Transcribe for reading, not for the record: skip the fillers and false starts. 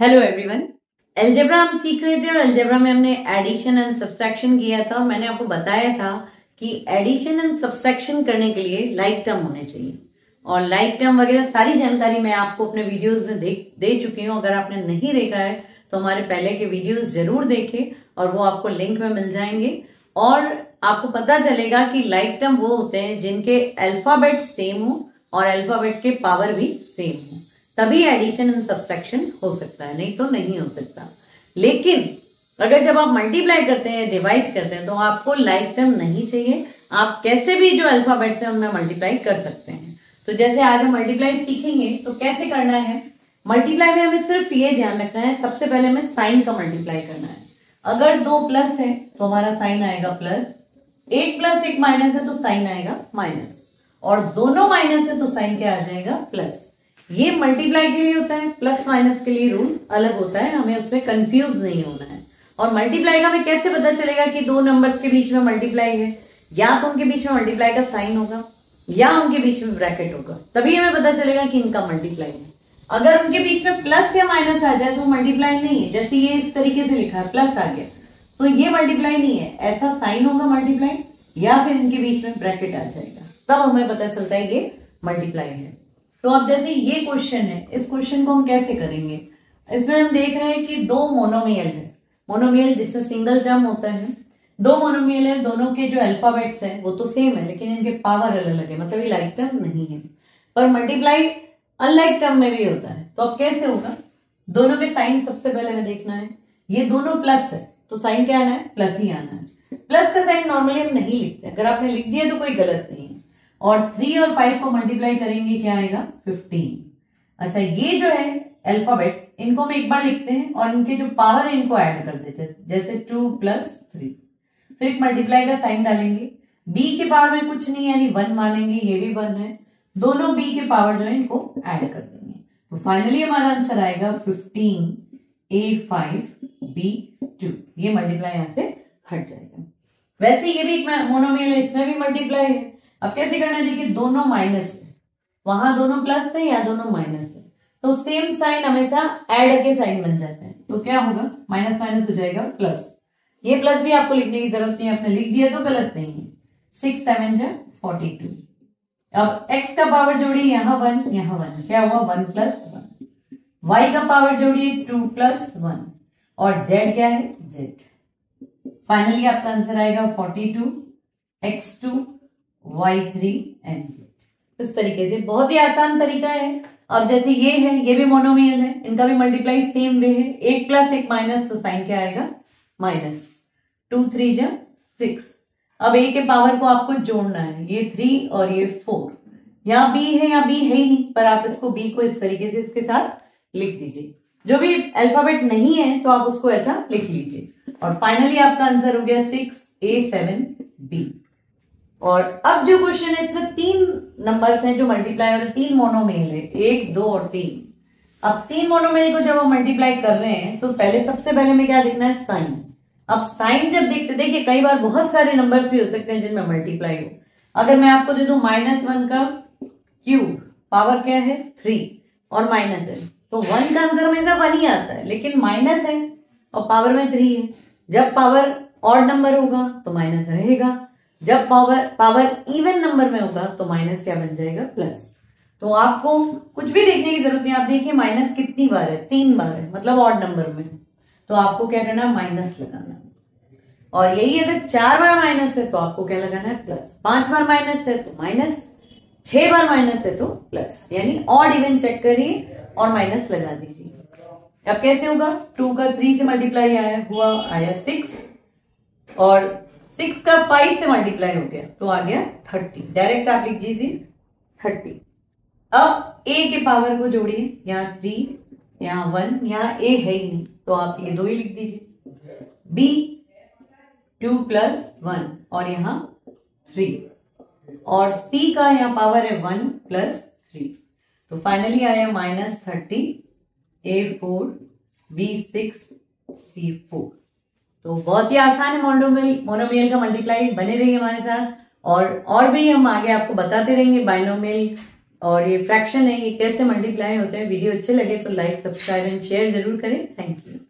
Hello everyone. Algebra हम सीख रहे थे और अलजेब्रा में हमने एडिशन एंड सब्सट्रैक्शन किया था और मैंने आपको बताया था कि एडिशन एंड सब्सट्रैक्शन करने के लिए लाइक टर्म होने चाहिए और लाइक टर्म वगैरह सारी जानकारी मैं आपको अपने वीडियोस में दे चुकी हूँ। अगर आपने नहीं देखा है तो हमारे पहले के वीडियोस जरूर देखें और वो आपको लिंक में मिल जाएंगे और आपको पता चलेगा कि लाइक टर्म वो होते हैं जिनके अल्फाबेट सेम हो और अल्फाबेट के पावर भी सेम हो, तभी एडिशन एंड सब्सट्रैक्शन हो सकता है, नहीं तो नहीं हो सकता। लेकिन अगर जब आप मल्टीप्लाई करते हैं, डिवाइड करते हैं तो आपको लाइक टर्म नहीं चाहिए। आप कैसे भी जो अल्फाबेट्स है उनमें मल्टीप्लाई कर सकते हैं। तो जैसे आज हम मल्टीप्लाई सीखेंगे तो कैसे करना है। मल्टीप्लाई में हमें सिर्फ ये ध्यान रखना है, सबसे पहले हमें साइन का मल्टीप्लाई करना है। अगर दो प्लस है तो हमारा साइन आएगा प्लस, एक प्लस एक माइनस है तो साइन आएगा माइनस, और दोनों माइनस है तो साइन क्या आ जाएगा प्लस। ये मल्टीप्लाई के लिए होता है, प्लस माइनस के लिए रूल अलग होता है, हमें उसमें कंफ्यूज नहीं होना है। और मल्टीप्लाई का हमें कैसे पता चलेगा कि दो नंबर्स के बीच में मल्टीप्लाई है, या तो उनके बीच में मल्टीप्लाई का साइन होगा या उनके बीच में ब्रैकेट होगा, तभी हमें पता चलेगा कि इनका मल्टीप्लाई है। अगर उनके बीच में प्लस या माइनस आ जाए तो मल्टीप्लाई नहीं है। जैसे ये इस तरीके से लिखा है प्लस आ गया तो ये मल्टीप्लाई नहीं है, ऐसा साइन होगा मल्टीप्लाई या फिर इनके बीच में ब्रैकेट आ जाएगा, तब हमें पता चलता है ये मल्टीप्लाई है। तो अब जैसे ये क्वेश्चन है, इस क्वेश्चन को हम कैसे करेंगे। इसमें हम देख रहे हैं कि दो मोनोमियल है, मोनोमियल जिसमें सिंगल टर्म होता है, दो मोनोमियल है, दोनों के जो अल्फाबेट्स हैं वो तो सेम है लेकिन इनके पावर अलग अलग है, मतलब ये लाइक टर्म नहीं है। पर मल्टीप्लाई अनलाइक टर्म में भी होता है, तो अब कैसे होगा। दोनों के साइन सबसे पहले हमें देखना है। ये दोनों प्लस है तो साइन क्या आना है, प्लस ही आना है। प्लस का साइन नॉर्मली हम नहीं लिखते, अगर आपने लिख दिया तो कोई गलत नहीं है। और 3 और 5 को मल्टीप्लाई करेंगे क्या आएगा 15। अच्छा, ये जो है अल्फाबेट्स इनको हम एक बार लिखते हैं और इनके जो पावर है इनको ऐड कर देते हैं, जैसे 2 + 3। फिर एक मल्टीप्लाई का साइन डालेंगे, b के पावर में कुछ नहीं यानी 1 मानेंगे, ये भी 1 है, दोनों b के पावर जो है इनको ऐड कर देंगे। तो फाइनली हमारा आंसर आएगा 15a5b2। ये मल्टीप्लाई यहां से हट जाएगा। वैसे ये भी एक मोनोमियल है, इसमें भी मल्टीप्लाई है। अब कैसे करना है, देखिए दोनों माइनस है, वहां दोनों प्लस है या दोनों माइनस है, तो सेम साइन हमेशा ऐड के साइन बन जाता है। तो क्या होगा, माइनस माइनस हो जाएगा प्लस। ये प्लस भी आपको लिखने की जरूरत नहीं है, आपने लिख दिया तो गलत नहीं है। 6 7 जा 42। अब x का पावर जोड़िए, यहाँ 1 यहाँ 1, क्या हुआ 1 + 1। y का पावर जोड़िए 2 + 1 और z क्या है z। फाइनली आपका आंसर आएगा 42 x2 y3 and z। इस तरीके से बहुत ही आसान तरीका है। अब जैसे ये है, ये भी मोनोमियल है, इनका भी मल्टीप्लाई सेम वे है, एक प्लस एक माइनस तो साइन क्या आएगा माइनस। 2 3 जा 6। अब a के पावर को आपको जोड़ना है, ये 3 और ये 4। यहाँ b है, यहाँ b है ही नहीं, पर आप इसको b को इस तरीके से इसके साथ लिख दीजिए। जो भी अल्फाबेट नहीं है तो आप उसको ऐसा लिख लीजिए और फाइनली आपका आंसर हो गया 6a7b। और अब जो क्वेश्चन है इसमें 3 नंबर्स हैं जो मल्टीप्लाई और 3 मोनोमियल है, 1 2 और 3। अब 3 मोनोमियल को जब हम मल्टीप्लाई कर रहे हैं तो पहले सबसे पहले हमें क्या लिखना है, साइन। अब साइन जब देखते, देखिए कई बार बहुत सारे नंबर्स भी हो सकते हैं जिनमें मल्टीप्लाई हो। अगर मैं आपको दे दूं -1 का क्यूब, पावर क्या है 3 और माइनस है, तो 1 का आंसर हमेशा 1 ही आता है, लेकिन माइनस है और पावर में 3 है। जब पावर ऑड नंबर होगा तो माइनस रहेगा, जब पावर इवन नंबर में होगा तो माइनस क्या बन जाएगा प्लस। तो आपको कुछ भी देखने की जरूरत नहीं, आप देखिए माइनस कितनी बार है, 3 बार है, मतलब ऑड नंबर में, तो आपको क्या करना है माइनस लगाना है। और यही अगर 4 बार माइनस है तो आपको क्या लगाना है प्लस, 5 बार माइनस है तो माइनस, 6 बार माइनस है तो प्लस, यानी ऑड इवन चेक करिए और माइनस लगा दीजिए। अब कैसे होगा, 2 का 3 से मल्टीप्लाई आया 6 और 6 का 5 से मल्टीप्लाई हो गया तो आ गया 30। डायरेक्ट आप लिख दीजिए 30। अब a के पावर को जोड़िए, यहाँ 3 यहाँ 1, यहाँ a है ही नहीं तो आप ये 2 ही लिख दीजिए। b 2 + 1 और यहाँ 3 और c का यहाँ पावर है 1 + 3, तो फाइनली आया -30 a4 b6 c4। तो बहुत ही आसान है मोनोमियल का मल्टीप्लाई। बने रहिए हमारे साथ और भी हम आगे आपको बताते रहेंगे बाइनोमियल और ये फ्रैक्शन है, ये कैसे मल्टीप्लाई होते हैं। वीडियो अच्छे लगे तो लाइक, सब्सक्राइब एंड शेयर जरूर करें। Thank you.